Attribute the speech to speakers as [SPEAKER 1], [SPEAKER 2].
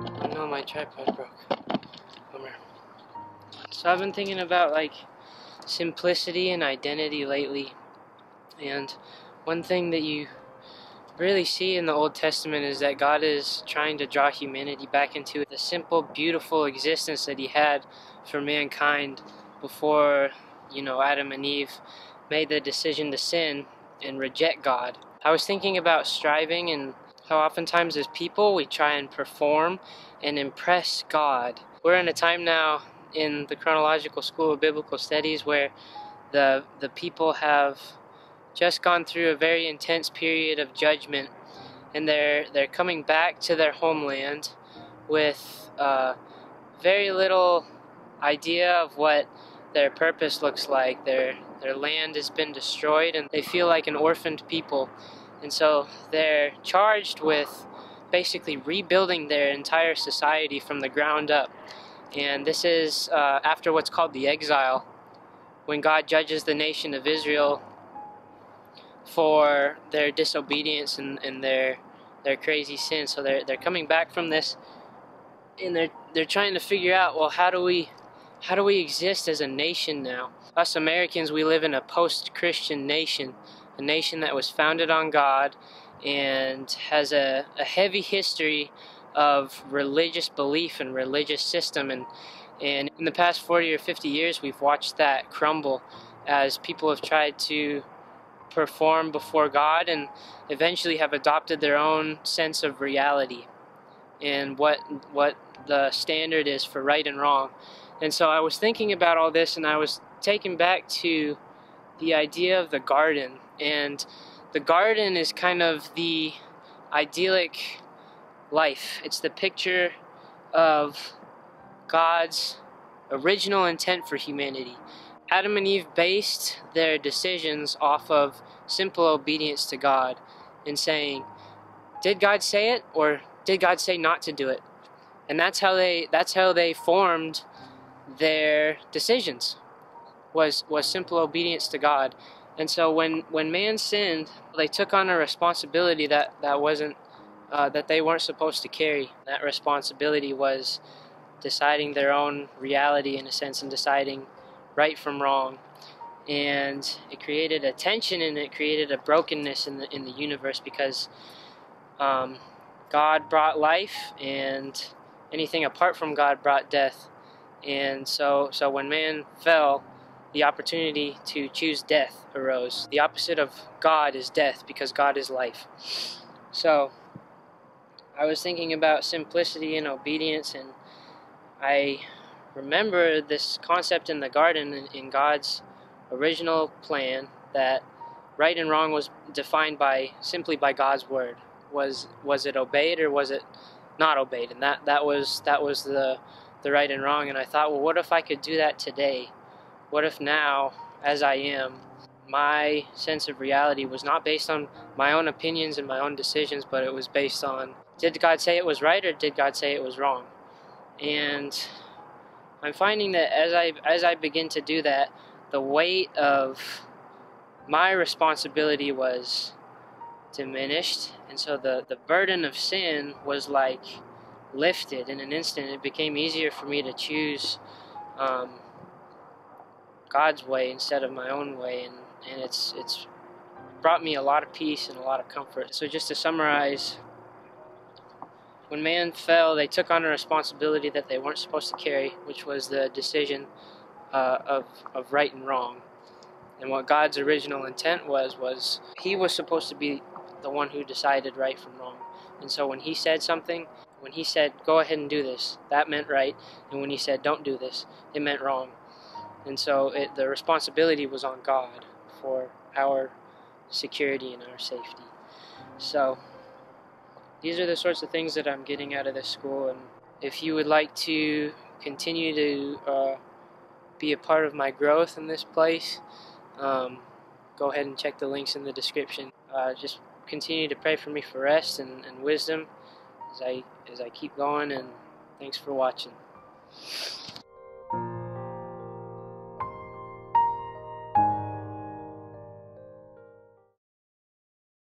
[SPEAKER 1] Oh no, my tripod broke. Bummer. So I've been thinking about like simplicity and identity lately, and one thing that you really see in the Old Testament is that God is trying to draw humanity back into the simple, beautiful existence that He had for mankind before, Adam and Eve made the decision to sin and reject God. I was thinking about striving and how oftentimes as people we try and perform and impress God. We're in a time now in the Chronological School of Biblical Studies where the people have just gone through a very intense period of judgment, and they're coming back to their homeland with very little idea of what their purpose looks like. Their land has been destroyed and they feel like an orphaned people, and so they're charged with basically rebuilding their entire society from the ground up. And this is after what's called the exile, when God judges the nation of Israel for their disobedience and their crazy sin. So they're coming back from this, and they're trying to figure out, well, how do we exist as a nation now? Us Americans, we live in a post-Christian nation, a nation that was founded on God and has a heavy history of religious belief and religious system, and in the past 40 or 50 years we've watched that crumble as people have tried to perform before God and eventually have adopted their own sense of reality and what the standard is for right and wrong. And so I was thinking about all this, and I was taken back to the idea of the garden. And the garden is kind of the idyllic life. It's the picture of God's original intent for humanity. Adam and Eve based their decisions off of simple obedience to God and saying, did God say it, or did God say not to do it? And that's how they formed their decisions, was simple obedience to God. And so when man sinned, they took on a responsibility that wasn't that they weren't supposed to carry. That responsibility was deciding their own reality, in a sense, and deciding right from wrong. And it created a tension, and it created a brokenness in the universe, because God brought life, and anything apart from God brought death. And so when man fell, the opportunity to choose death arose. The opposite of God is death, because God is life. So I was thinking about simplicity and obedience, and I remember this concept in the garden, in God's original plan, that right and wrong was defined simply by God's word. Was it obeyed, or was it not obeyed? And that was the right and wrong. And I thought, well, what if I could do that today? What if now, as I am, my sense of reality was not based on my own opinions and my own decisions, but it was based on, did God say it was right, or did God say it was wrong? And I'm finding that as I begin to do that, the weight of my responsibility was diminished, and so the burden of sin was like lifted in an instant. It became easier for me to choose God's way instead of my own way, and it's brought me a lot of peace and a lot of comfort. So just to summarize, when man fell, they took on a responsibility that they weren't supposed to carry, which was the decision of right and wrong. And what God's original intent was He was supposed to be the one who decided right from wrong. And so when He said something, when He said, go ahead and do this, that meant right. And when He said, don't do this, it meant wrong. And so the responsibility was on God for our security and our safety. So these are the sorts of things that I'm getting out of this school. And if you would like to continue to be a part of my growth in this place, go ahead and check the links in the description. Just continue to pray for me for rest and wisdom as I keep going, and thanks for watching.